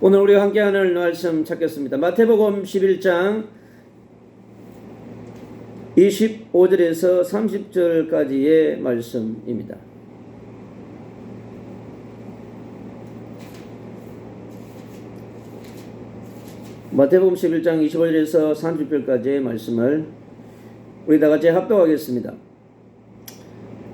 오늘 우리가 함께 하는 말씀 찾겠습니다. 마태복음 11장 25절에서 30절까지의 말씀입니다. 마태복음 11장 25절에서 30절까지의 말씀을 우리 다 같이 합독하겠습니다.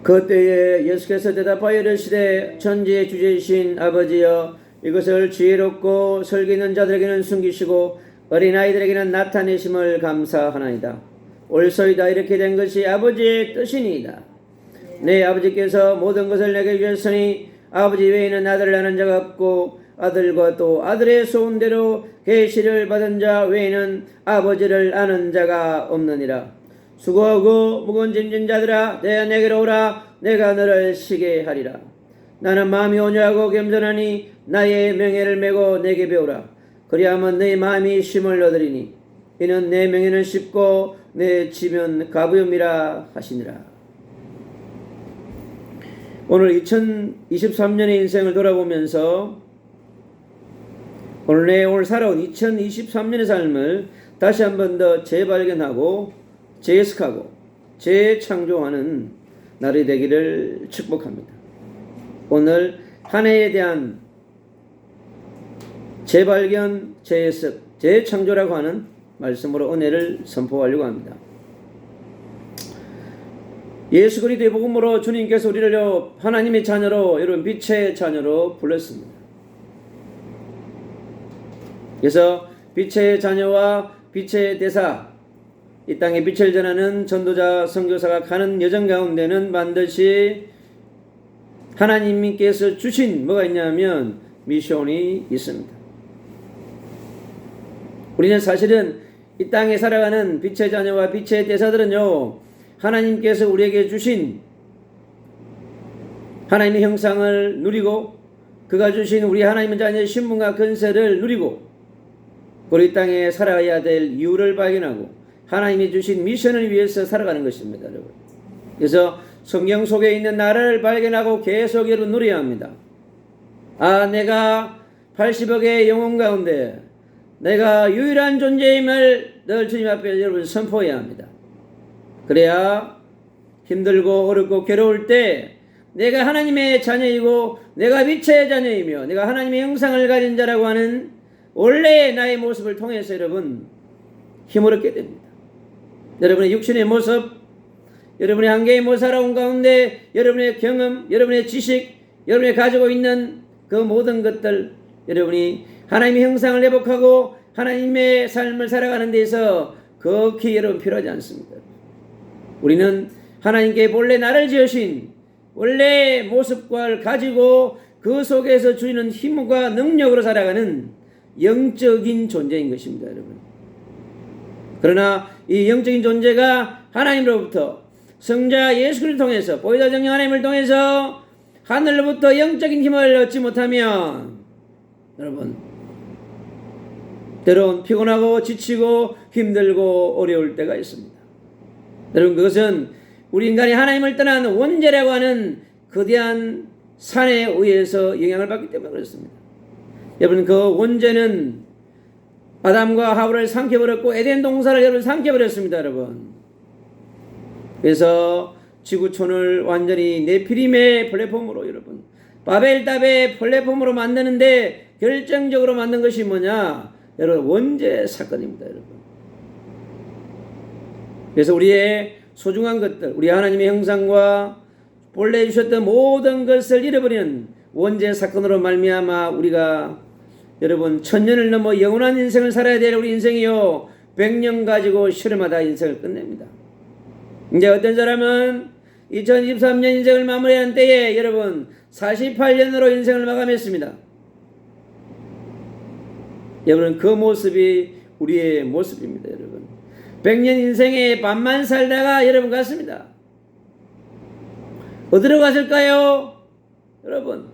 그때에 예수께서 대답하여 이르시되 천지의 주제이신 아버지여, 이것을 지혜롭고 설기 있는 자들에게는 숨기시고 어린아이들에게는 나타내심을 감사하나이다. 옳소이다. 이렇게 된 것이 아버지의 뜻이니이다. 내 아버지께서 모든 것을 내게 주셨으니 아버지 외에는 아들을 아는 자가 없고 아들과 또 아들의 소원대로 계시를 받은 자 외에는 아버지를 아는 자가 없느니라. 수고하고 무거운 짐진 자들아, 내게로 오라. 내가 너를 쉬게 하리라. 나는 마음이 온유하고 겸손하니 나의 명예를 메고 내게 배우라. 그리하면 너희 마음이 쉼을 얻으리니 이는 내 명예는 쉽고 내 짐은 가부염이라 하시니라. 오늘 2023년의 인생을 돌아보면서 오늘 살아온 2023년의 삶을 다시 한 번 더 재발견하고 재해석하고 재창조하는 날이 되기를 축복합니다. 오늘 한 해에 대한 재발견, 재해석, 재창조라고 하는 말씀으로 은혜를 선포하려고 합니다. 예수 그리스도의 복음으로 주님께서 우리를 하나님의 자녀로, 여러분 빛의 자녀로 불렀습니다. 그래서 빛의 자녀와 빛의 대사, 이 땅에 빛을 전하는 전도자, 선교사가 가는 여정 가운데는 반드시 하나님께서 주신 뭐가 있냐면 미션이 있습니다. 우리는 사실은 이 땅에 살아가는 빛의 자녀와 빛의 대사들은요, 하나님께서 우리에게 주신 하나님의 형상을 누리고 그가 주신 우리 하나님의 자녀의 신분과 권세를 누리고 우리 땅에 살아야 될 이유를 발견하고 하나님이 주신 미션을 위해서 살아가는 것입니다, 여러분. 그래서 성경 속에 있는 나를 발견하고 계속 여러분 누려야 합니다. 내가 80억의 영혼 가운데 내가 유일한 존재임을 늘 주님 앞에 여러분 선포해야 합니다. 그래야 힘들고 어렵고 괴로울 때 내가 하나님의 자녀이고 내가 빛의 자녀이며 내가 하나님의 형상을 가진 자라고 하는 원래 나의 모습을 통해서 여러분 힘을 얻게 됩니다. 여러분의 육신의 모습, 여러분의 한계의 모습 살아온 가운데 여러분의 경험, 여러분의 지식, 여러분이 가지고 있는 그 모든 것들, 여러분이 하나님의 형상을 회복하고 하나님의 삶을 살아가는 데서 극히 여러분 필요하지 않습니다. 우리는 하나님께 본래 나를 지으신 원래 모습을 가지고 그 속에서 주시는 힘과 능력으로 살아가는 영적인 존재인 것입니다, 여러분. 그러나 이 영적인 존재가 하나님으로부터 성자 예수 그리스도를 통해서 보혜사 성령 하나님을 통해서 하늘로부터 영적인 힘을 얻지 못하면 여러분 때론 피곤하고 지치고 힘들고 어려울 때가 있습니다. 여러분 그것은 우리 인간이 하나님을 떠난 원죄라고 하는 거대한 산에 의해서 영향을 받기 때문에 그렇습니다. 여러분 그 원죄는 아담과 하와를 삼켜버렸고 에덴 동산을 여러분 삼켜버렸습니다, 여러분. 그래서 지구촌을 완전히 네피림의 플랫폼으로 여러분 바벨탑의 플랫폼으로 만드는데 결정적으로 만든 것이 뭐냐? 여러분 원죄 사건입니다, 여러분. 그래서 우리의 소중한 것들, 우리 하나님의 형상과 본래 주셨던 모든 것을 잃어버리는 원죄 사건으로 말미암아 우리가 여러분 천년을 넘어 영원한 인생을 살아야 될 우리 인생이요 100년 가지고 실험하다 인생을 끝냅니다. 이제 어떤 사람은 2023년 인생을 마무리한 때에 여러분 48년으로 인생을 마감했습니다. 여러분 그 모습이 우리의 모습입니다, 여러분. 100년 인생의 반만 살다가 여러분 갔습니다. 어디로 갔을까요? 여러분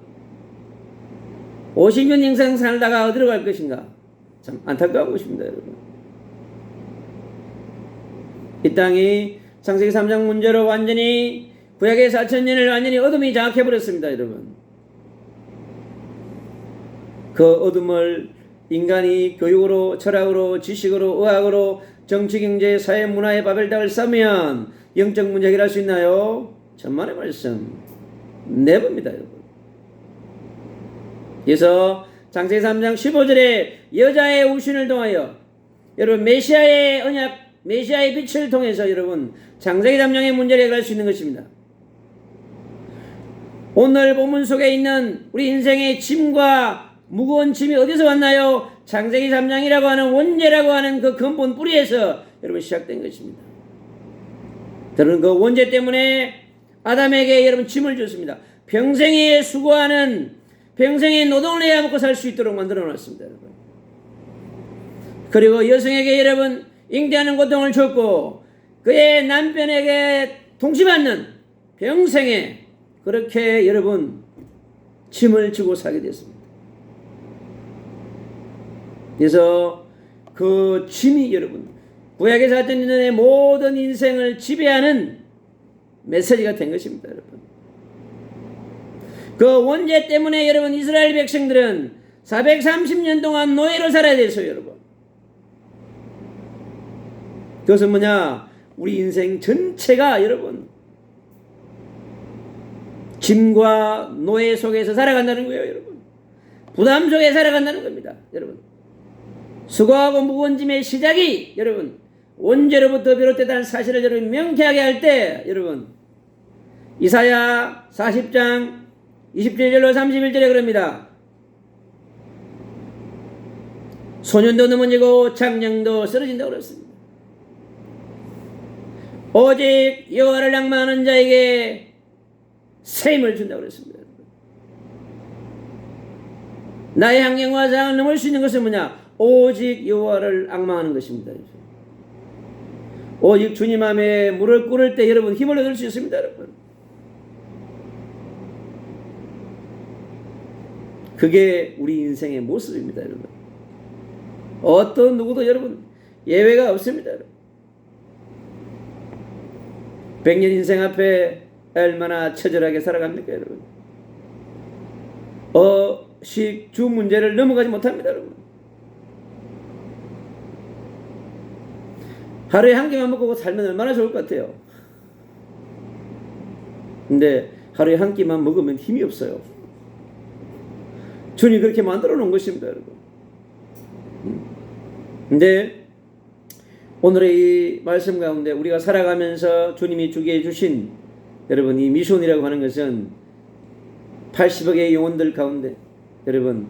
50년 인생 살다가 어디로 갈 것인가? 참 안타까운 것입니다, 여러분. 이 땅이 창세기 3장 문제로 완전히 구약의 4,000년을 완전히 어둠이 장악해버렸습니다, 여러분. 그 어둠을 인간이 교육으로, 철학으로, 지식으로, 의학으로, 정치, 경제, 사회, 문화의 바벨탑을 쌓으면 영적 문제 해결할 수 있나요? 천만의 말씀. 네버입니다, 여러분. 그래서 창세기 3장 15절에 여자의 우신을 통하여 여러분 메시아의 언약, 메시아의 빛을 통해서 여러분 창세기 3장의 문제를 해결할 수 있는 것입니다. 오늘 본문 속에 있는 우리 인생의 짐과 무거운 짐이 어디서 왔나요? 창세기 3장이라고 하는 원죄라고 하는 그 근본 뿌리에서 여러분 시작된 것입니다. 저는 그 원죄 때문에 아담에게 여러분 짐을 줬습니다. 평생에 수고하는, 평생에 노동을 해야 먹고 살 수 있도록 만들어 놨습니다, 여러분. 그리고 여성에게 여러분 잉태하는 고통을 줬고 그의 남편에게 통치받는 평생에 그렇게 여러분 짐을 지고 살게 됐습니다. 그래서 그 짐이 여러분 구약에 살던 인간의 모든 인생을 지배하는 메시지가 된 것입니다, 여러분. 그 원죄 때문에 여러분 이스라엘 백성들은 430년 동안 노예로 살아야 됐어요, 여러분. 그것은 뭐냐? 우리 인생 전체가 여러분 짐과 노예 속에서 살아간다는 거예요, 여러분. 부담 속에 살아간다는 겁니다, 여러분. 수고하고 무거운 짐의 시작이 여러분 원죄로부터 비롯됐다는 사실을 여러분 명쾌하게 할 때 여러분 이사야 40장 27절로 31절에 그럽니다. 소년도 넘어지고 장년도 쓰러진다고 그랬습니다. 오직 여호와를 낭만하는 자에게 새 힘을 준다고 그랬습니다. 나의 한경과 장을 넘을 수 있는 것은 뭐냐? 오직 여호와를 앙망하는 것입니다. 오직 주님 앞에 물을 끓을 때 여러분 힘을 얻을 수 있습니다, 여러분. 그게 우리 인생의 모습입니다, 여러분. 어떤 누구도 여러분 예외가 없습니다, 여러분. 100년 인생 앞에 얼마나 처절하게 살아갑니까, 여러분? 주 문제를 넘어가지 못합니다, 여러분. 하루에 한 개만 먹고 살면 얼마나 좋을 것 같아요. 근데 하루에 한 끼만 먹으면 힘이 없어요. 주님이 그렇게 만들어 놓은 것입니다, 여러분. 근데 오늘의 이 말씀 가운데 우리가 살아가면서 주님이 주게 해주신 여러분 이 미션이라고 하는 것은 80억의 영혼들 가운데 여러분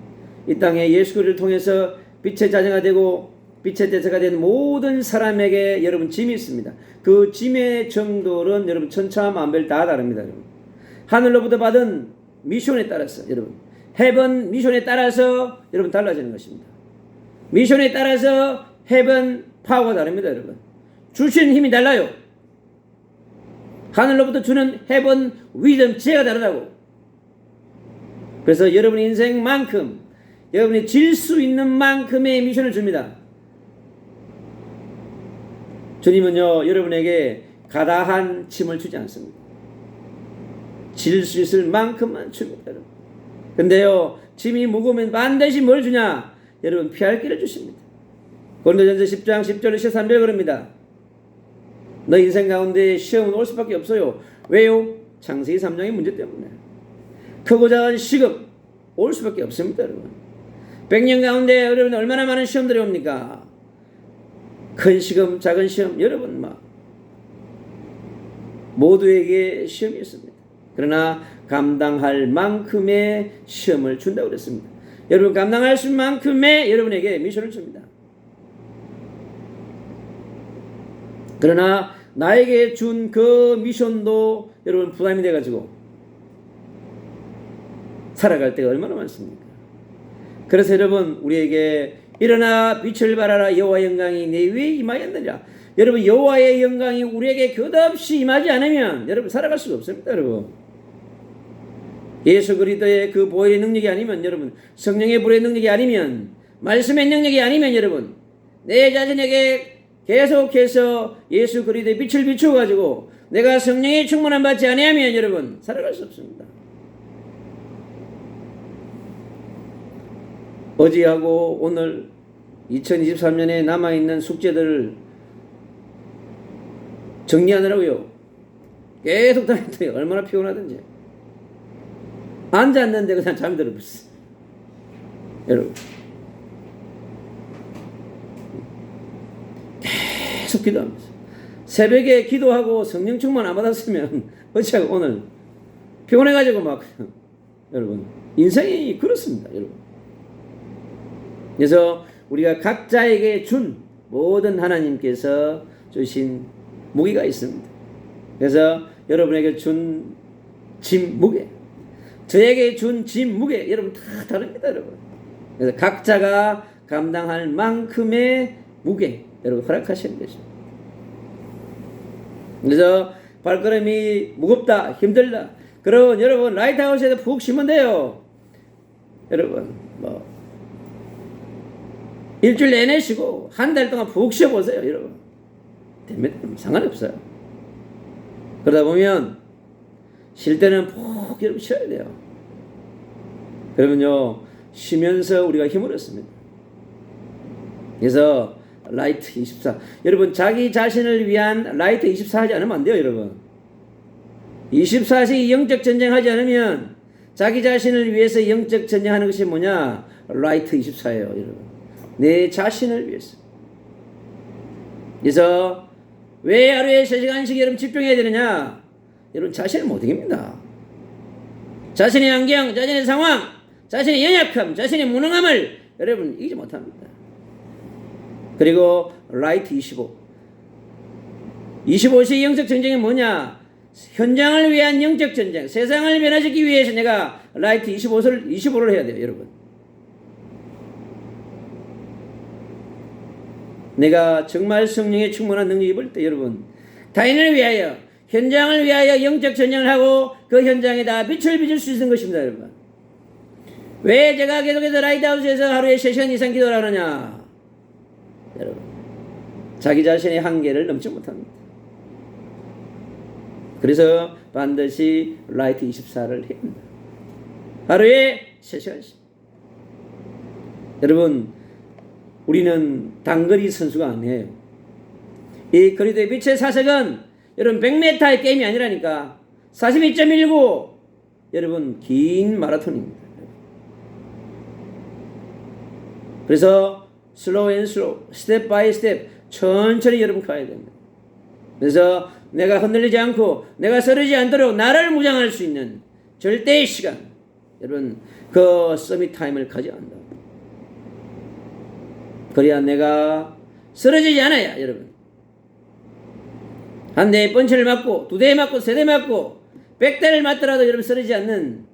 이 땅에 예수 그리스도를 통해서 빛의 자녀가 되고 빛의 대사가 된 모든 사람에게 여러분 짐이 있습니다. 그 짐의 정도는 여러분 천차만별 다 다릅니다, 여러분. 하늘로부터 받은 미션에 따라서 여러분 헤븐 미션에 따라서 여러분 달라지는 것입니다. 미션에 따라서 헤븐 파워가 다릅니다, 여러분. 주신 힘이 달라요. 하늘로부터 주는 헤븐 위덤 지혜가 다르다고. 그래서 여러분 인생만큼 여러분이 질 수 있는 만큼의 미션을 줍니다. 주님은요 여러분에게 가다한 짐을 주지 않습니다. 질 수 있을 만큼만 줍니다, 여러분. 근데요 짐이 무거우면 반드시 뭘 주냐? 여러분 피할 길을 주십니다. 고린도전서 10장 10절 13절 그럽니다. 너 인생 가운데 시험은 올 수밖에 없어요. 왜요? 창세기 3장의 문제 때문에. 크고 작은 시급 올 수밖에 없습니다, 여러분. 100년 가운데 여러분 얼마나 많은 시험들이 옵니까? 큰 시험, 작은 시험, 여러분 모두에게 시험이 있습니다. 그러나 감당할 만큼의 시험을 준다고 그랬습니다. 여러분 감당할 수 만큼의 여러분에게 미션을 줍니다. 그러나 나에게 준 그 미션도 여러분 부담이 돼가지고 살아갈 때가 얼마나 많습니까? 그래서 여러분 우리에게 일어나 빛을 발하라 여호와의 영광이 내 위에 임하였느니라. 여러분 여호와의 영광이 우리에게 끝없이 임하지 않으면 여러분 살아갈 수가 없습니다, 여러분. 예수 그리스도의 그 보혈의 능력이 아니면 여러분 성령의 불의 능력이 아니면 말씀의 능력이 아니면 여러분 내 자신에게 계속해서 예수 그리스도의 빛을 비추어 가지고 내가 성령의 충만함 받지 아니하면 여러분 살아갈 수 없습니다. 어제하고 오늘 2023년에 남아있는 숙제들을 정리하느라고요. 계속 다녔더니 얼마나 피곤하든지. 앉았는데 그냥 잠이 들어버렸어. 여러분. 계속 기도하면서. 새벽에 기도하고 성령 충만 안 받았으면 어찌하고 오늘 피곤해가지고 막 여러분 인생이 그렇습니다. 여러분. 그래서 우리가 각자에게 준 모든 하나님께서 주신 무기가 있습니다. 그래서 여러분에게 준 짐 무게, 저에게 준 짐 무게 여러분 다 다릅니다. 여러분. 그래서 각자가 감당할 만큼의 무게 여러분 허락하시는 것입니다. 그래서 발걸음이 무겁다 힘들다 그럼 여러분 라이트하우스에서 푹 쉬면 돼요. 여러분 뭐 일주일 내내 쉬고 한 달 동안 푹 쉬어보세요. 여러분 됩니다. 상관없어요. 그러다 보면 쉴 때는 푹 여러분 쉬어야 돼요. 그러면요 쉬면서 우리가 힘을 얻습니다. 그래서 라이트 24 여러분 자기 자신을 위한 라이트 24 하지 않으면 안 돼요. 여러분 24시 영적 전쟁하지 않으면 자기 자신을 위해서 영적 전쟁하는 것이 뭐냐 라이트 24예요. 여러분 내 자신을 위해서. 그래서 왜 하루에 3시간씩 여러분 집중해야 되느냐 여러분 자신을 못 이깁니다. 자신의 환경 자신의 상황 자신의 연약함 자신의 무능함을 여러분 이기지 못합니다. 그리고 라이트 25시 영적 전쟁이 뭐냐 현장을 위한 영적 전쟁 세상을 변화시키기 위해서 내가 라이트 25를 해야 돼요. 여러분 내가 정말 성령의 충만한 능력이 입을 때 여러분 타인을 위하여 현장을 위하여 영적 전쟁을 하고 그 현장에다 빛을 비출 수 있는 것입니다. 여러분 왜 제가 계속해서 라이트하우스에서 하루에 3시간 이상 기도를 하느냐 여러분 자기 자신의 한계를 넘지 못합니다. 그래서 반드시 라이트 24를 해야 합니다. 하루에 3시간씩. 여러분 우리는 단거리 선수가 아니에요. 이 거리도의 빛의 사색은 여러분 100m의 게임이 아니라니까 42.19 여러분 긴 마라톤입니다. 그래서 슬로우 앤 슬로우 스텝 바이 스텝 천천히 여러분 가야 됩니다. 그래서 내가 흔들리지 않고 내가 쓰러지지 않도록 나를 무장할 수 있는 절대의 시간 여러분 그 서밋 타임을 가져야 한다. 그래야 내가 쓰러지지 않아야 여러분 한 대의 펀치를 맞고 2대 맞고 3대 맞고 100대를 맞더라도 여러분 쓰러지지 않는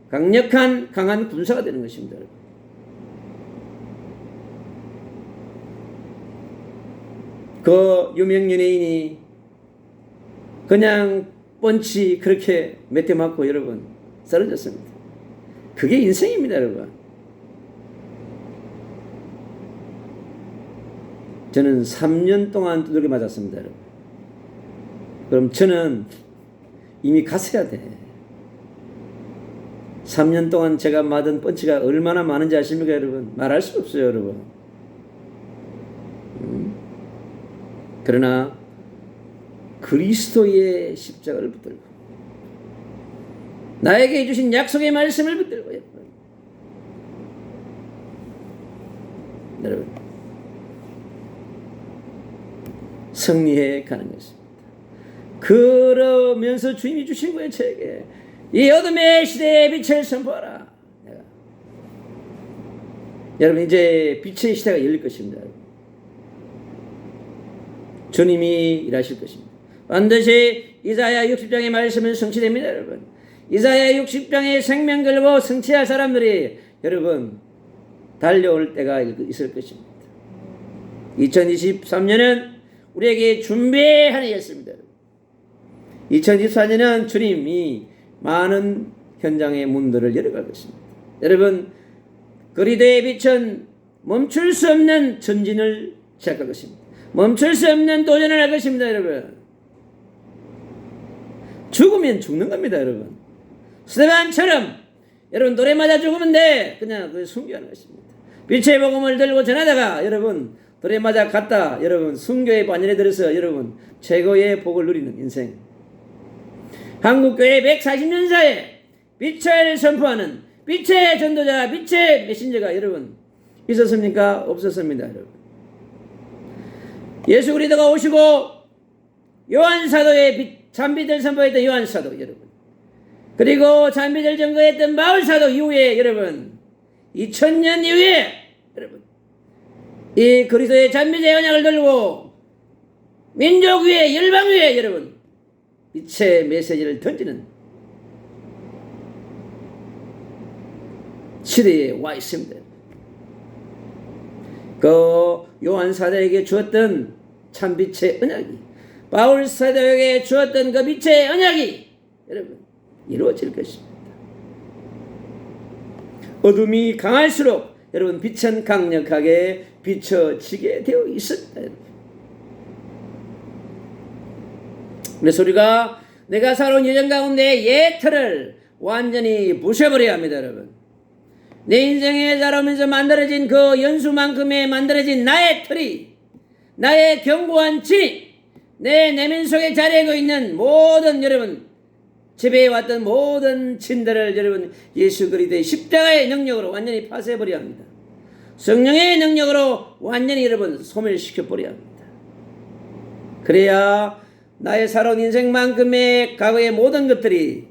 강력한 강한 군사가 되는 것입니다. 여러분. 그 유명 연예인이 그냥 펀치 그렇게 몇 대 맞고 여러분 쓰러졌습니다. 그게 인생입니다. 여러분 저는 3년 동안 두들겨 맞았습니다. 여러분. 그럼 저는 이미 갔어야 돼. 3년 동안 제가 맞은 펀치가 얼마나 많은지 아십니까 여러분? 말할 수 없어요. 여러분. 그러나 그리스도의 십자가를 붙들고 나에게 주신 약속의 말씀을 붙들고 여러분 승리해 가는 것입니다. 그러면서 주님이 주신 거예요. 저에게 이 어둠의 시대의 빛을 선포하라. 여러분 이제 빛의 시대가 열릴 것입니다. 주님이 일하실 것입니다. 반드시 이사야 60장의 말씀은 성취됩니다. 여러분 이사야 60장의 생명 걸고 성취할 사람들이 여러분 달려올 때가 있을 것입니다. 2023년은 우리에게 준비의 한 해였습니다. 2024년은 주님이 많은 현장의 문들을 열어갈 것입니다. 여러분 그리스도의 빛은 멈출 수 없는 전진을 시작할 것입니다. 멈출 수 없는 도전을 할 것입니다. 여러분 죽으면 죽는 겁니다. 여러분 스테반처럼 여러분 노래마다 죽으면 돼 그냥 순교하는 것입니다. 빛의 복음을 들고 전하다가 여러분 돌에 맞아 갔다 여러분 순교의 반열에 들어서 여러분 최고의 복을 누리는 인생. 한국교회 140년사에 빛을 선포하는 빛의 전도자, 빛의 메신저가 여러분 있었습니까? 없었습니다. 여러분. 예수 그리스도가 오시고 요한 사도의 참빛을 선포했던 요한 사도 여러분, 그리고 참빛을 증거했던 바울 사도 이후에 여러분 2000년 이후에 여러분 이 그리스도의 참빛의 언약을 들고 민족 위에 열방 위에 여러분 빛의 메시지를 던지는 시대에 와 있습니다. 그 요한 사도에게 주었던 참빛의 언약이, 바울 사도에게 주었던 그 빛의 언약이 여러분 이루어질 것입니다. 어둠이 강할수록 여러분 빛은 강력하게 비춰지게 되어 있습니다. 그래서 우리가 내가 살아온 여정 가운데 옛 틀을 완전히 부셔버려야 합니다. 여러분, 내 인생에 자라면서 만들어진 그 연수만큼의 만들어진 나의 틀이, 나의 견고한 진이, 내 내면 속에 자리하고 있는 모든 여러분 지배해왔던 모든 진들을 여러분 예수 그리스도의 십자가의 능력으로 완전히 파쇄해버려야 합니다. 성령의 능력으로 완전히 여러분 소멸시켜버려야 합니다. 그래야 나의 살아온 인생만큼의 과거의 모든 것들이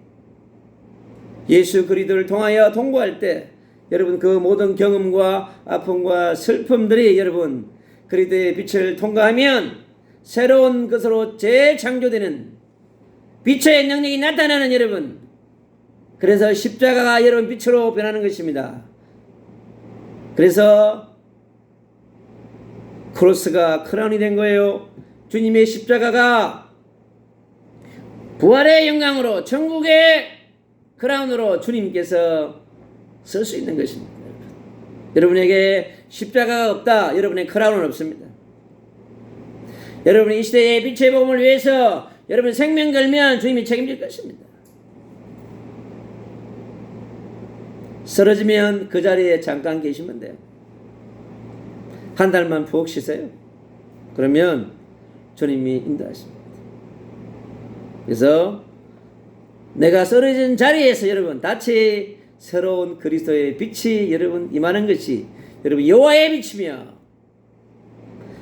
예수 그리스도를 통하여 통과할 때 여러분 그 모든 경험과 아픔과 슬픔들이 여러분 그리스도의 빛을 통과하면 새로운 것으로 재창조되는 빛의 능력이 나타나는 여러분, 그래서 십자가가 여러분 빛으로 변하는 것입니다. 그래서 크로스가 크라운이 된 거예요. 주님의 십자가가 부활의 영광으로 천국의 크라운으로 주님께서 쓸 수 있는 것입니다. 여러분에게 십자가가 없다, 여러분의 크라운은 없습니다. 여러분이 이 시대의 빛의 복음을 위해서 여러분 생명 걸면 주님이 책임질 것입니다. 쓰러지면 그 자리에 잠깐 계시면 돼요. 한 달만 푹 쉬세요. 그러면 주님이 인도하십니다. 그래서 내가 쓰러진 자리에서 여러분 다시 새로운 그리스도의 빛이 여러분 임하는 것이 여러분 여호와의 빛이며,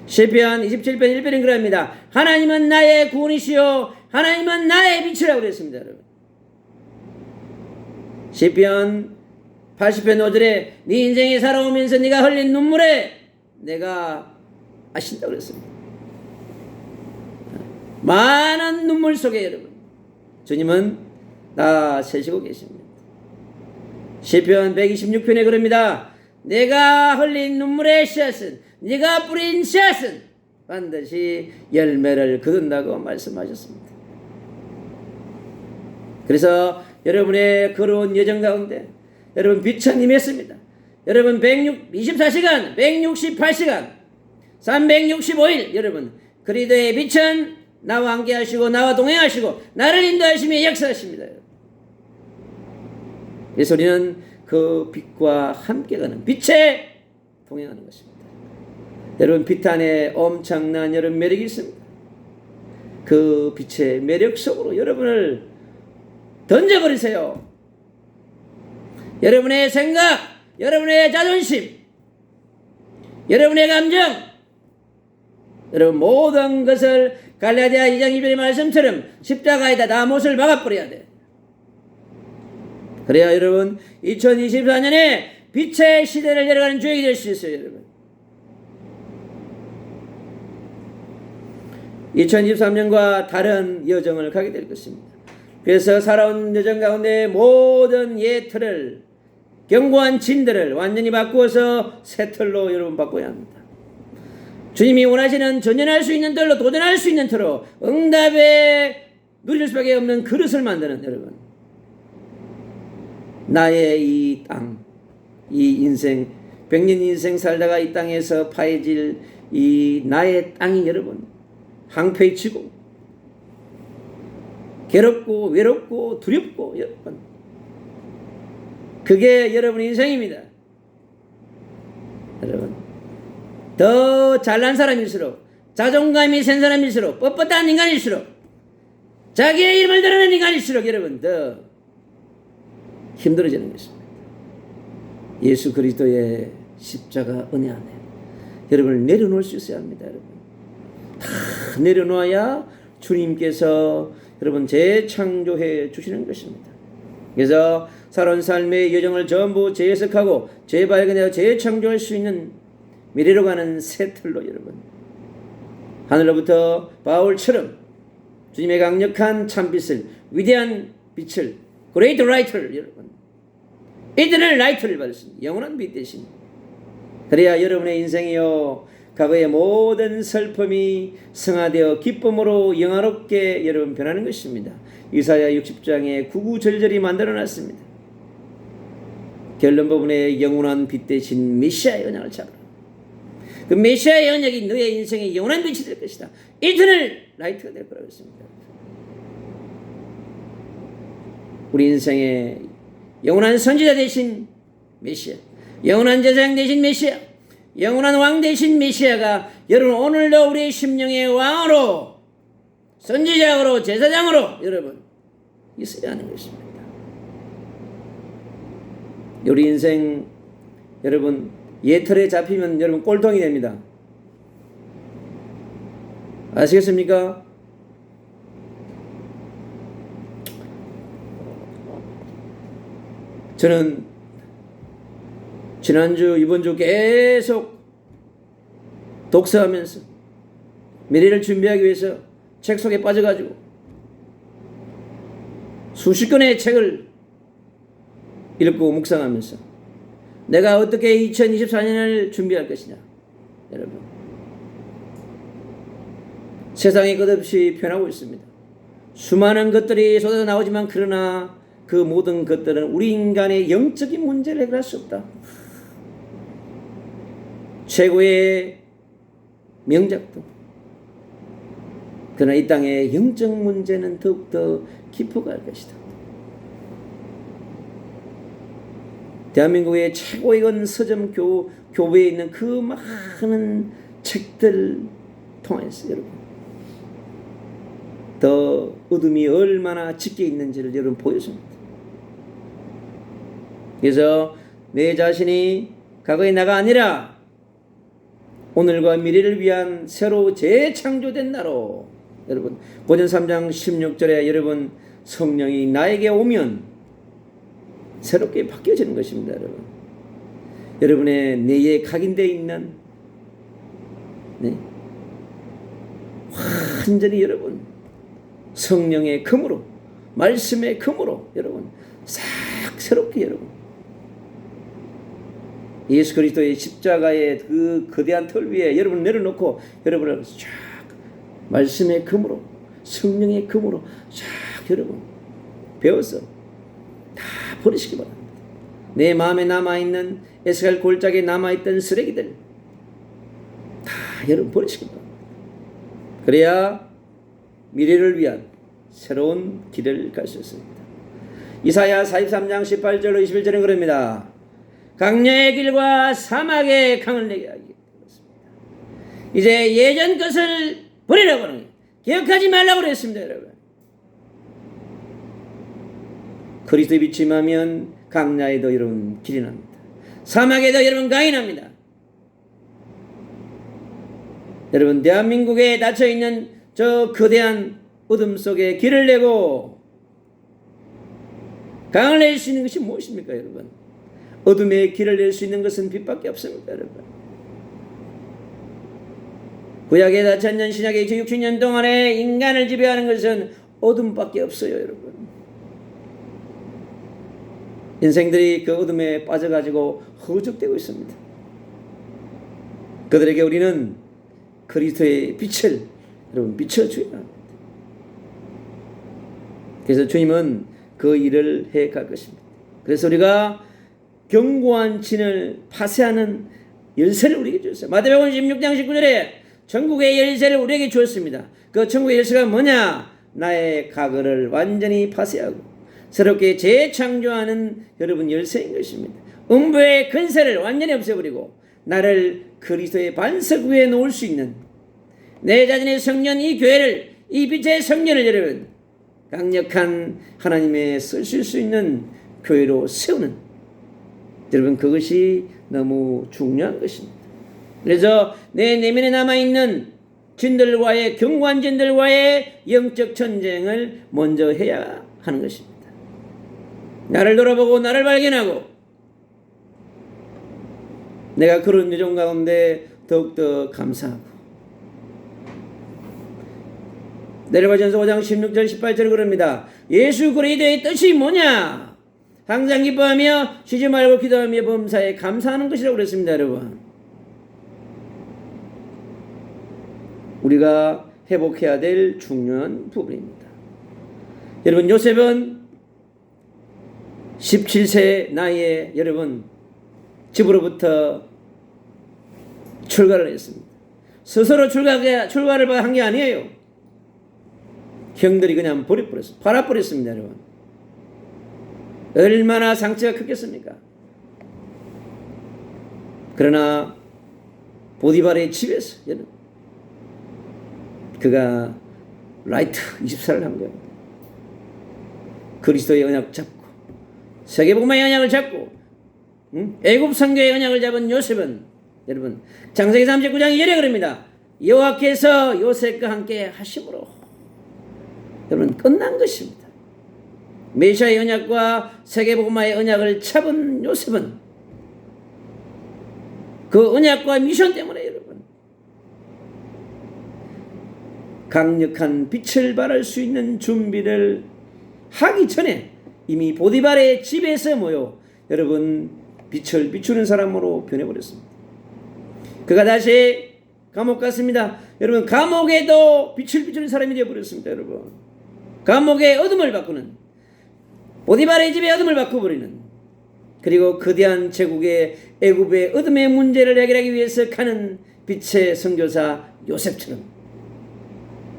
시편 27편 1편은 그럽니다. 하나님은 나의 구원이시요 하나님은 나의 빛이라고 그랬습니다. 여러분, 시편 80편 5절에 네 인생에 살아오면서 네가 흘린 눈물에 내가 아신다고 그랬습니다. 많은 눈물 속에 여러분 주님은 나 세시고 계십니다. 시편 126편에 그럽니다. 내가 흘린 눈물의 씨앗은, 네가 뿌린 씨앗은 반드시 열매를 거둔다고 말씀하셨습니다. 그래서 여러분의 걸어온 여정 가운데 여러분 빛은 임했습니다. 여러분 24시간 168시간 365일 여러분 그리스도의 빛은 나와 함께 하시고 나와 동행하시고 나를 인도하시며 역사하십니다. 그래서 우리는 그 빛과 함께 가는 빛에 동행하는 것입니다. 여러분 빛 안에 엄청난 여러분 매력이 있습니다. 그 빛의 매력 속으로 여러분을 던져버리세요. 여러분의 생각, 여러분의 자존심, 여러분의 감정, 여러분 모든 것을 갈라디아 2장 2절의 말씀처럼 십자가에다 다 못을 박아버려야 돼. 그래야 여러분 2024년에 빛의 시대를 열어가는 주역이 될 수 있어요. 여러분 2023년과 다른 여정을 가게 될 것입니다. 그래서 살아온 여정 가운데 모든 옛 틀을, 견고한 진들을 완전히 바꾸어서 새 틀로 여러분 바꿔야 합니다. 주님이 원하시는 전연할 수 있는 틀로, 도전할 수 있는 틀로 응답에 누릴 수밖에 없는 그릇을 만드는 여러분, 나의 이 땅, 이 인생 100년 인생 살다가 이 땅에서 파해질 이 나의 땅이 여러분 황폐해지고 괴롭고 외롭고 두렵고 여러분 그게 여러분 인생입니다. 여러분, 더 잘난 사람일수록, 자존감이 센 사람일수록, 뻣뻣한 인간일수록, 자기의 이름을 드러낸 인간일수록 여러분 더 힘들어지는 것입니다. 예수 그리스도의 십자가 은혜 안에 여러분을 내려놓을 수 있어야 합니다. 여러분 다 내려놓아야 주님께서 여러분 재창조해 주시는 것입니다. 그래서 살아온 삶의 여정을 전부 재해석하고 재발견하여 재창조할 수 있는 미래로 가는 새 틀로 여러분, 하늘로부터 바울처럼 주님의 강력한 참빛을, 위대한 빛을, Great Light를 여러분, 이들을 라이트를 받으신 영원한 빛 대신, 그래야 여러분의 인생이요 과거의 모든 슬픔이 승화되어 기쁨으로 영화롭게 여러분 변하는 것입니다. 이사야 60장에 구구절절히 만들어놨습니다. 결론 부분에 영원한 빛 대신 메시아의 언약을 잡으라. 그 메시아의 언약이 너의 인생의 영원한 빛이 될 것이다. 이터널 라이트가 될 거라고 했습니다. 우리 인생의 영원한 선지자 대신 메시아, 영원한 제사장 대신 메시아, 영원한 왕 대신 메시아가 여러분 오늘도 우리의 심령의 왕으로, 선지자로, 제사장으로 여러분 있어야 하는 것입니다. 우리 인생 여러분 예틀에 잡히면 여러분 꼴통이 됩니다. 아시겠습니까? 저는 지난주 이번주 계속 독서하면서 미래를 준비하기 위해서 책 속에 빠져가지고 수십 권의 책을 읽고 묵상하면서 내가 어떻게 2024년을 준비할 것이냐. 여러분 세상이 끝없이 변하고 있습니다. 수많은 것들이 쏟아져 나오지만 그러나 그 모든 것들은 우리 인간의 영적인 문제를 해결할 수 없다. 최고의 명작도 그러나 이 땅의 영적 문제는 더욱더 깊어갈 것이다. 대한민국의 최고의 건 서점 교배에 있는 그 많은 책들 통해서 여러분 더 어둠이 얼마나 짙게 있는지를 여러분 보여줍니다. 그래서 내 자신이 과거의 나가 아니라 오늘과 미래를 위한 새로 재창조된 나로 여러분 고전 3장 16절에 여러분 성령이 나에게 오면 새롭게 바뀌어지는 것입니다. 여러분 여러분의 뇌에 각인되어 있는 완전히 여러분 성령의 금으로 말씀의 금으로 여러분 싹 새롭게 여러분 예수 그리스도의 십자가의 그 거대한 털 위에 여러분을 내려놓고 여러분을 쫙 말씀의 금으로 성령의 금으로 쫙 여러분 배워서 다 버리시기 바랍니다. 내 마음에 남아있는 에스갈 골짜기에 남아있던 쓰레기들 다 여러분 버리시기 바랍니다. 그래야 미래를 위한 새로운 길을 갈 수 있습니다. 이사야 43장 18절로 21절은 그럽니다. 강야의 길과 사막의 강을 내게 하겠습니다. 이제 예전 것을 버리라고 하는 거예요. 기억하지 말라고 그랬습니다. 여러분 그리스도의 빛이 임하면 강야에도 여러분 길이 납니다. 사막에도 여러분 강이 납니다. 여러분 대한민국에 닫혀있는 저 거대한 어둠 속에 길을 내고 강을 낼 수 있는 것이 무엇입니까? 여러분 어둠에 길을 낼 수 있는 것은 빛밖에 없습니다. 여러분 구약에 4,000년 신약에 2,600년 동안에 인간을 지배하는 것은 어둠밖에 없어요. 여러분 인생들이 그 어둠에 빠져가지고 허우적대고 있습니다. 그들에게 우리는 그리스도의 빛을 여러분 비춰줘야 합니다. 그래서 주님은 그 일을 해갈 것입니다. 그래서 우리가 견고한 진을 파쇄하는 열쇠를 우리에게 주었어요. 마태복음 16장 19절에 천국의 열쇠를 우리에게 주었습니다. 그 천국의 열쇠가 뭐냐? 나의 과거를 완전히 파쇄하고 새롭게 재창조하는 여러분 열쇠인 것입니다. 음부의 근세를 완전히 없애버리고 나를 그리스도의 반석 위에 놓을 수 있는 내 자신의 성년, 이 교회를, 이 빛의 성년을 여러분 강력한 하나님의 쓰실 수 있는 교회로 세우는, 여러분 그것이 너무 중요한 것입니다. 그래서 내 내면에 남아있는 진들과의 견고한 진들과의 영적 전쟁을 먼저 해야 하는 것입니다. 나를 돌아보고 나를 발견하고 내가 그런 여정 가운데 더욱더 감사하고, 내려가전서 5장 16절 18절 그럽니다. 예수 그리스도의 뜻이 뭐냐? 항상 기뻐하며 쉬지 말고 기도하며 범사에 감사하는 것이라고 그랬습니다. 여러분, 우리가 회복해야 될 중요한 부분입니다. 여러분, 요셉은 17세 나이에 여러분 집으로부터 출가를 했습니다. 스스로 출가를 한 게 아니에요. 형들이 그냥 버려버렸어요. 팔아버렸습니다. 여러분, 얼마나 상처가 크겠습니까? 그러나 보디발의 집에서 여러분, 그가 라이트 24를 한 거예요. 그리스도의 언약 잡고 세계복음의 언약을 잡고 애굽 선교의 언약을 잡은 요셉은 여러분 창세기 39장 2절에 그럽니다. 여호와께서 요셉과 함께 하심으로 여러분 끝난 것입니다. 메시아의 언약과 세계복음의 언약을 잡은 요셉은 그 언약과 미션 때문에 여러분 강력한 빛을 발할 수 있는 준비를 하기 전에 이미 보디발의 집에서 모여 여러분 빛을 비추는 사람으로 변해버렸습니다. 그가 다시 감옥 갔습니다. 여러분, 감옥에도 빛을 비추는 사람이 되어버렸습니다. 여러분, 감옥의 어둠을 바꾸는, 보디발의 집의 어둠을 바꿔버리는, 그리고 거대한 제국의 애굽의 어둠의 문제를 해결하기 위해서 가는 빛의 선교사 요셉처럼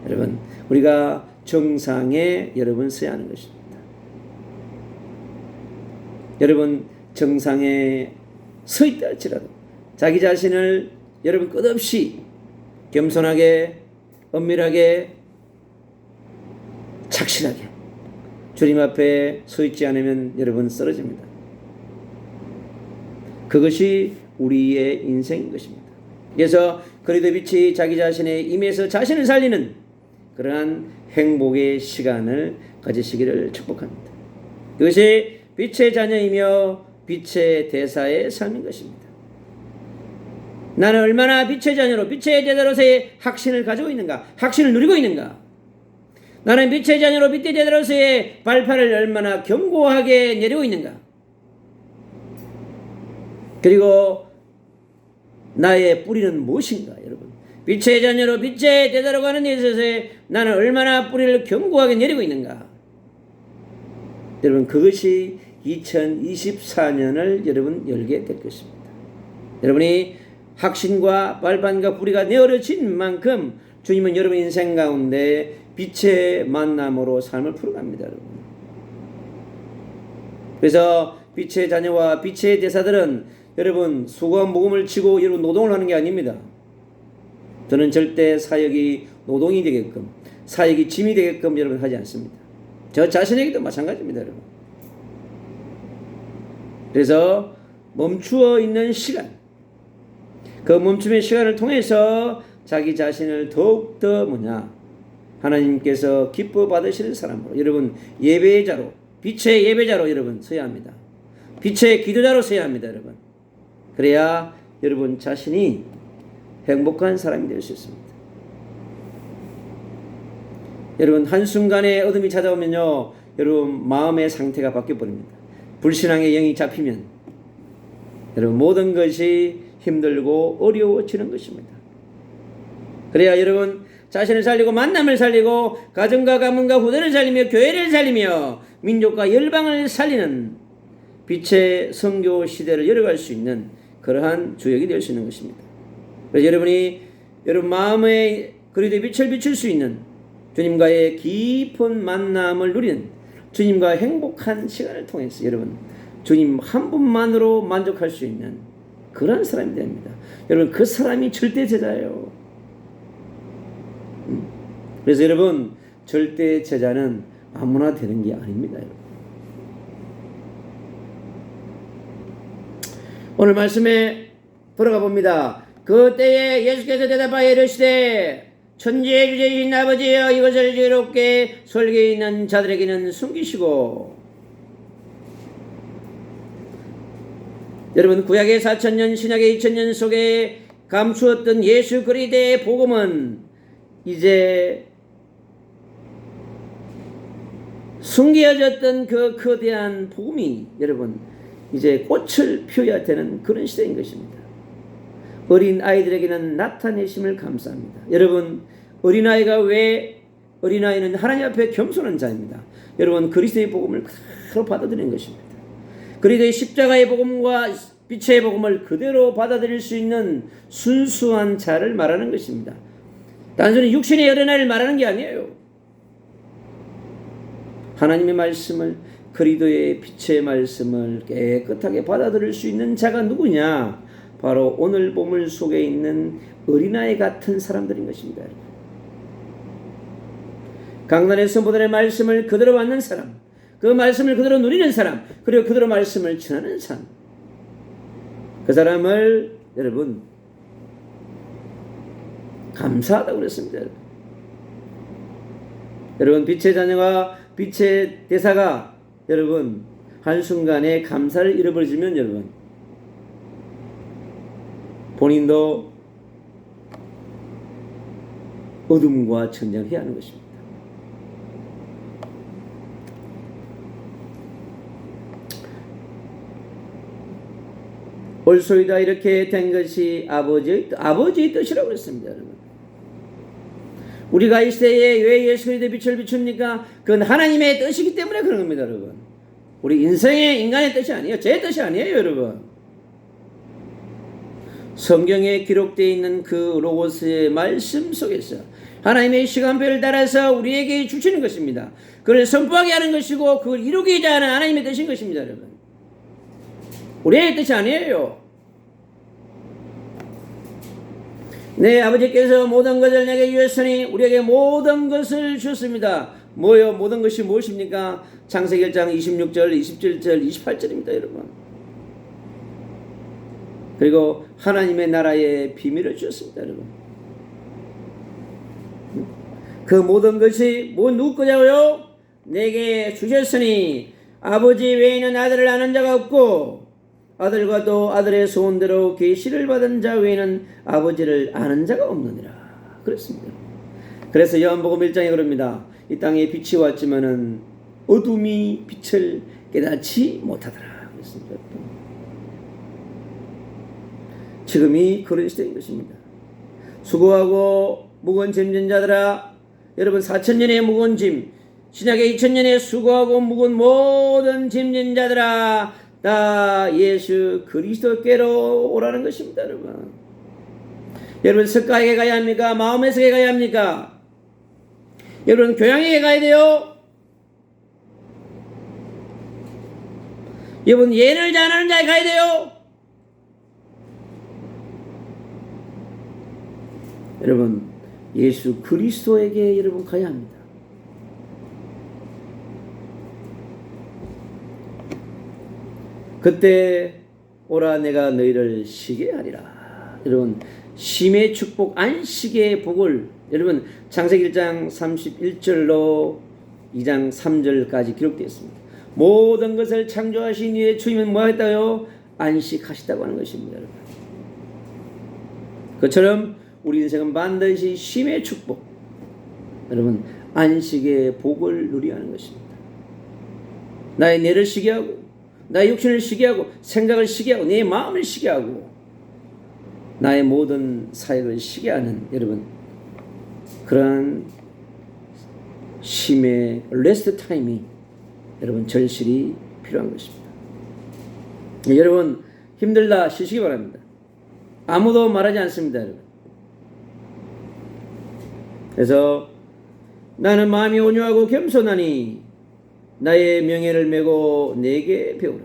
여러분 우리가 정상에 여러분 서야 하는 것입니다. 여러분 정상에 서 있다 할지라도 자기 자신을 여러분 끝없이 겸손하게, 엄밀하게, 착실하게 주님 앞에 서 있지 않으면 여러분 쓰러집니다. 그것이 우리의 인생인 것입니다. 그래서 그리스도 빛이 자기 자신의 임에서 자신을 살리는 그러한 행복의 시간을 가지시기를 축복합니다. 그것이 빛의 자녀이며 빛의 대사의 삶인 것입니다. 나는 얼마나 빛의 자녀로 빛의 제자로서의 확신을 가지고 있는가, 확신을 누리고 있는가. 나는 빛의 자녀로 빛의 제자로서의 발판을 얼마나 견고하게 내리고 있는가. 그리고 나의 뿌리는 무엇인가. 여러분, 빛의 자녀로 빛의 제자로 가는 데 있어서 나는 얼마나 뿌리를 견고하게 내리고 있는가. 여러분, 그것이 2024년을 여러분 열게 될 것입니다. 여러분이 확신과 발판과 뿌리가 내어진 만큼 주님은 여러분 인생 가운데 빛의 만남으로 삶을 풀어갑니다. 여러분. 그래서 빛의 자녀와 빛의 대사들은 여러분 수고한 복음을 치고 여러분 노동을 하는 게 아닙니다. 저는 절대 사역이 노동이 되게끔, 사역이 짐이 되게끔 여러분 하지 않습니다. 저 자신에게도 마찬가지입니다. 여러분. 그래서 멈추어 있는 시간, 그 멈춤의 시간을 통해서 자기 자신을 더욱더 하나님께서 기뻐 받으시는 사람으로 여러분 예배자로, 빛의 예배자로 여러분 서야 합니다. 빛의 기도자로 서야 합니다. 여러분. 그래야 여러분 자신이 행복한 사람이 될 수 있습니다. 여러분 한순간에 어둠이 찾아오면요 여러분 마음의 상태가 바뀌어버립니다. 불신앙의 영이 잡히면 여러분 모든 것이 힘들고 어려워지는 것입니다. 그래야 여러분 자신을 살리고 만남을 살리고 가정과 가문과 후대를 살리며 교회를 살리며 민족과 열방을 살리는 빛의 선교 시대를 열어갈 수 있는 그러한 주역이 될 수 있는 것입니다. 그래서 여러분이 여러분 마음의 그리스도의 빛을 비출 수 있는 주님과의 깊은 만남을 누리는 주님과 행복한 시간을 통해서 여러분 주님 한 분만으로 만족할 수 있는 그런 사람이 됩니다. 여러분, 그 사람이 절대 제자예요. 그래서 여러분, 절대 제자는 아무나 되는 게 아닙니다. 여러분. 오늘 말씀에 돌아가 봅니다. 그때에 예수께서 대답하여 이르시되 천지의 주제이신 아버지여, 이것을 지혜롭게 설계에 있는 자들에게는 숨기시고. 여러분, 구약의 4,000년, 신약의 2,000년 속에 감추었던 예수 그리스도의 복음은 이제 숨겨졌던 그 거대한 복음이 여러분 이제 꽃을 피워야 되는 그런 시대인 것입니다. 어린 아이들에게는 나타내심을 감사합니다. 여러분, 어린아이가 왜, 어린아이는 하나님 앞에 겸손한 자입니다. 여러분, 그리스도의 복음을 그대로 받아들이는 것입니다. 그리스도의 십자가의 복음과 빛의 복음을 그대로 받아들일 수 있는 순수한 자를 말하는 것입니다. 단순히 육신의 어린아이를 말하는 게 아니에요. 하나님의 말씀을, 그리스도의 빛의 말씀을 깨끗하게 받아들일 수 있는 자가 누구냐? 바로 오늘 본문 속에 있는 어린아이 같은 사람들인 것입니다. 강단의 선포들의 말씀을 그대로 받는 사람, 그 말씀을 그대로 누리는 사람, 그리고 그대로 말씀을 전하는 사람, 그 사람을 여러분 감사하다고 그랬습니다. 여러분, 빛의 자녀가, 빛의 대사가 여러분 한순간에 감사를 잃어버리면 여러분 본인도 어둠과 전쟁을 해야 하는 것입니다. 올소이다 이렇게 된 것이 아버지의 뜻이라고 그랬습니다. 여러분, 우리가 이 시대에 왜 예수 그리스도의 빛을 비춥니까? 그건 하나님의 뜻이기 때문에 그런 겁니다. 여러분, 우리 인간의 뜻이 아니에요. 제 뜻이 아니에요. 여러분, 성경에 기록되어 있는 그 로고스의 말씀 속에서 하나님의 시간표를 따라서 우리에게 주시는 것입니다. 그걸 선포하게 하는 것이고 그걸 이루기자 하는 하나님의 뜻인 것입니다. 여러분, 우리의 뜻이 아니에요. 내 아버지께서 모든 것을 내게 주셨으니 우리에게 모든 것을 주셨습니다. 뭐요? 모든 것이 무엇입니까? 창세기 1장 26절, 27절, 28절입니다. 여러분, 그리고 하나님의 나라의 비밀을 주셨습니다. 여러분, 그 모든 것이 누구 거냐고요? 내게 주셨으니 아버지 외에는 아들을 아는 자가 없고 아들과 또 아들의 소원대로 계시를 받은 자 외에는 아버지를 아는 자가 없느니라 그랬습니다. 그래서 요한복음 1장에 그럽니다. 이 땅에 빛이 왔지만은 어둠이 빛을 깨닫지 못하더라 그랬습니다. 지금이 그런 시대인 것입니다. 수고하고 무거운 짐진 자들아, 여러분 4,000년의 무거운 짐, 신약의 2,000년의 수고하고 무거운 모든 짐진 자들아, 다 예수 그리스도께로 오라는 것입니다. 여러분, 여러분 석가에게 가야 합니까? 마음에서에 가야 합니까? 여러분 교양에게 가야 돼요? 여러분 예를 잘하는 자에 가야 돼요? 여러분 예수 그리스도에게 여러분 가야 합니다. 그때 오라 내가 너희를 쉬게 하리라. 여러분 쉼의 축복, 안식의 복을 여러분 창세기 1장 31절로 2장 3절까지 기록되어 있습니다. 모든 것을 창조하신 이의 주님은 뭐 했다요? 안식하시다고 하는 것입니다. 여러분, 그처럼 우리 인생은 반드시 쉼의 축복, 여러분 안식의 복을 누려야 하는 것입니다. 나의 뇌를 쉬게 하고 나의 육신을 쉬게 하고 생각을 쉬게 하고 내 마음을 쉬게 하고 나의 모든 사역을 쉬게 하는 여러분 그러한 쉼의 레스트 타임이 여러분 절실히 필요한 것입니다. 여러분 힘들다 쉬시기 바랍니다. 아무도 말하지 않습니다. 여러분. 그래서 나는 마음이 온유하고 겸손하니 나의 명예를 메고 내게 배우라.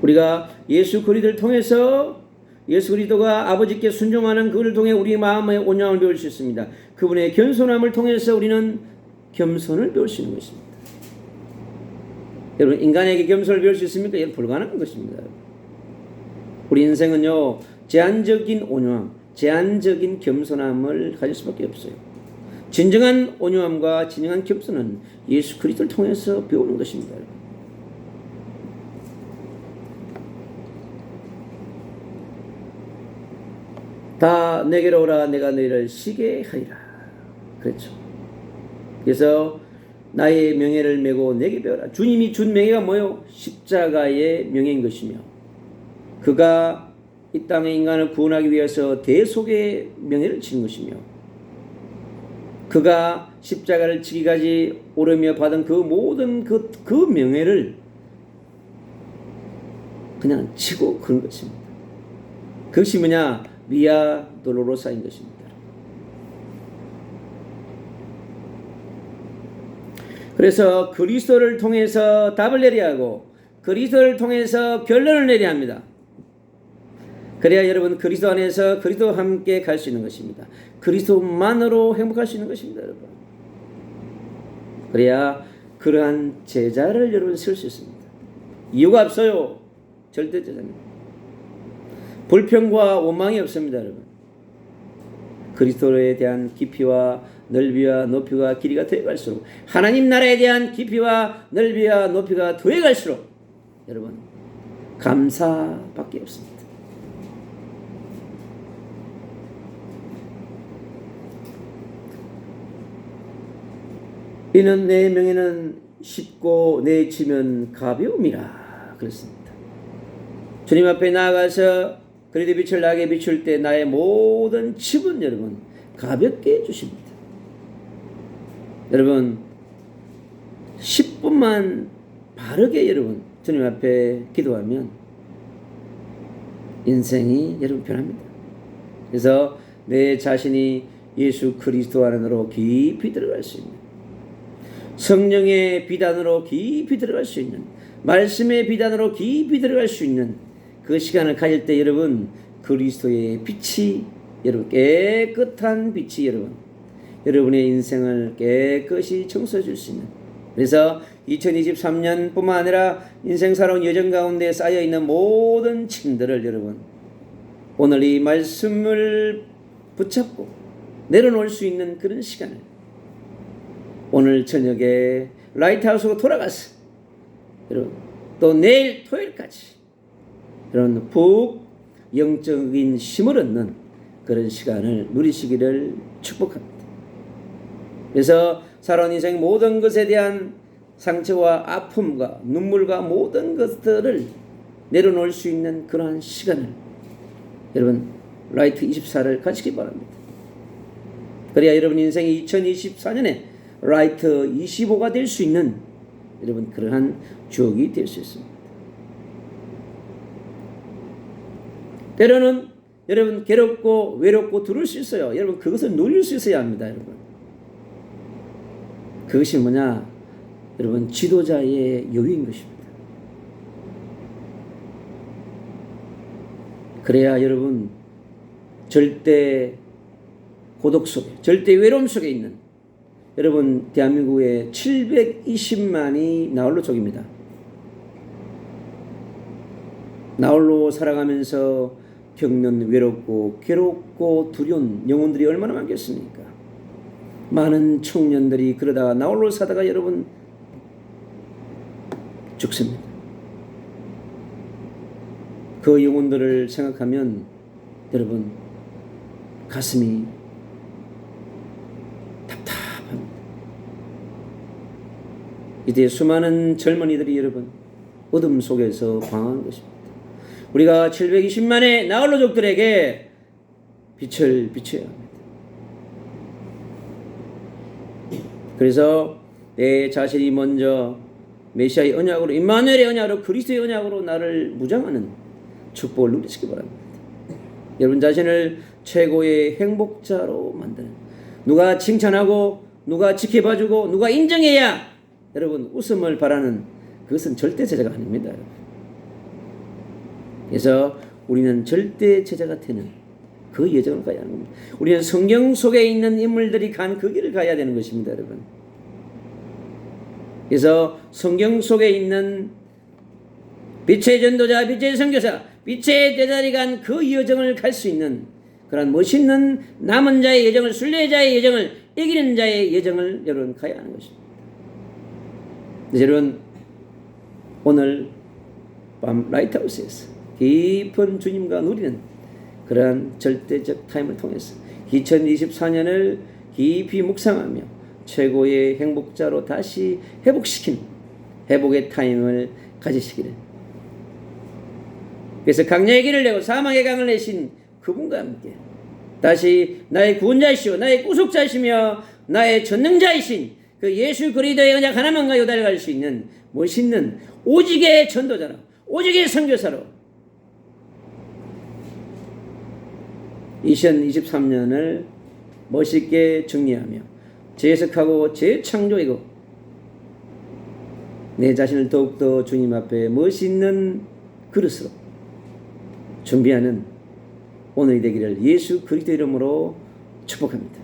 우리가 예수 그리스도를 통해서 예수 그리스도가 아버지께 순종하는 그를 통해 우리 마음의 온유함을 배울 수 있습니다. 그분의 겸손함을 통해서 우리는 겸손을 배울 수 있는 것입니다. 여러분, 인간에게 겸손을 배울 수 있습니까? 이건 불가능한 것입니다. 우리 인생은요, 제한적인 온유함, 제한적인 겸손함을 가질 수밖에 없어요. 진정한 온유함과 진정한 겸손은 예수 그리스도를 통해서 배우는 것입니다. 다 내게로 오라, 내가 너희를 쉬게 하리라. 그렇죠. 그래서 나의 명예를 메고 내게 배워라. 주님이 준 명예가 뭐요? 십자가의 명예인 것이며, 그가 이 땅의 인간을 구원하기 위해서 대속의 명예를 지는 것이며, 그가 십자가를 지기까지 오르며 받은 그 모든 그 명예를 그냥 지고 그런 것입니다. 그것이 뭐냐? 비아 돌로로사인 것입니다. 그래서 그리스도를 통해서 답을 내려야 하고 그리스도를 통해서 결론을 내려야 합니다. 그래야 여러분 그리스도 안에서 그리스도와 함께 갈 수 있는 것입니다. 그리스도만으로 행복할 수 있는 것입니다, 여러분. 그래야 그러한 제자를 여러분 세울 수 있습니다. 이유가 없어요. 절대 제자입니다. 불평과 원망이 없습니다, 여러분. 그리스도에 대한 깊이와 넓이와 높이가 길이가 더해갈수록, 하나님 나라에 대한 깊이와 넓이와 높이가 더해갈수록 여러분 감사밖에 없습니다. 이는 내 명예는 쉽고 내 짐은 가벼움이라 그랬습니다. 주님 앞에 나아가서 그리스도의 빛을 나에게 비출 때 나의 모든 짐은 여러분 가볍게 해주십니다. 여러분 10분만 바르게 여러분 주님 앞에 기도하면 인생이 여러분 변합니다. 그래서 내 자신이 예수 그리스도 안으로 깊이 들어갈 수 있는, 성령의 비단으로 깊이 들어갈 수 있는, 말씀의 비단으로 깊이 들어갈 수 있는 그 시간을 가질 때 여러분 그리스도의 빛이 여러분 깨끗한 빛이 여러분의 인생을 깨끗이 청소해 줄 수 있는, 그래서 2023년뿐만 아니라 인생 살아온 여정 가운데 쌓여있는 모든 짐들을 여러분 오늘 이 말씀을 붙잡고 내려놓을 수 있는 그런 시간을 오늘 저녁에 라이트하우스로 돌아가서 여러분 또 내일 토요일까지 여러분 푹 영적인 힘을 얻는 그런 시간을 누리시기를 축복합니다. 그래서 살아온 인생 모든 것에 대한 상처와 아픔과 눈물과 모든 것들을 내려놓을 수 있는 그러한 시간을 여러분 라이트 24를 가지기 바랍니다. 그래야 여러분 인생이 2024년에 라이트 25가 될 수 있는 여러분 그러한 주역이 될 수 있습니다. 때로는 여러분 괴롭고 외롭고 두려울 수 있어요. 여러분 그것을 누릴 수 있어야 합니다. 여러분 그것이 뭐냐? 여러분 지도자의 여유인 것입니다. 그래야 여러분 절대 고독 속에, 절대 외로움 속에 있는 여러분 대한민국의 720만이 나홀로족입니다. 나홀로 살아가면서 겪는 외롭고 괴롭고 두려운 영혼들이 얼마나 많겠습니까? 많은 청년들이 그러다가 나홀로 사다가 여러분 죽습니다. 그 영혼들을 생각하면 여러분 가슴이 답답합니다. 이때 수많은 젊은이들이 여러분 어둠 속에서 방황한 것입니다. 우리가 720만의 나홀로족들에게 빛을 비춰야 합니다. 그래서 내 자신이 먼저 메시아의 언약으로, 임마누엘의 언약으로, 그리스도의 언약으로 나를 무장하는 축복을 누리시기 바랍니다. 여러분 자신을 최고의 행복자로 만드는, 누가 칭찬하고 누가 지켜봐주고 누가 인정해야 여러분 웃음을 바라는, 그것은 절대 제자가 아닙니다. 여러분. 그래서 우리는 절대 제자가 되는 그 여정을 가야 하는 겁니다. 우리는 성경 속에 있는 인물들이 간 그 길을 가야 되는 것입니다, 여러분. 그래서 성경 속에 있는 빛의 전도자, 빛의 선교사, 빛의 제자들이 간 그 여정을 갈 수 있는 그런 멋있는 남은 자의 여정을, 순례자의 여정을, 이기는 자의 여정을 여러분 가야 하는 것입니다. 여러분, 오늘 밤 라이트하우스에서 깊은 주님과 누리는 그러한 절대적 타임을 통해서 2024년을 깊이 묵상하며 최고의 행복자로 다시 회복시키는 회복의 타임을 가지시기를. 그래서 강야의 길을 내고 사망의 강을 내신 그분과 함께 다시 나의 구원자이시오, 나의 구속자이시며 나의 전능자이신 그 예수 그리스도의 언약 하나만 가지고 달려갈 수 있는 멋있는 오직의 전도자로, 오직의 선교사로 2023년을 멋있게 정리하며 재해석하고 재창조이고 내 자신을 더욱더 주님 앞에 멋있는 그릇으로 준비하는 오늘이 되기를 예수 그리스도 이름으로 축복합니다.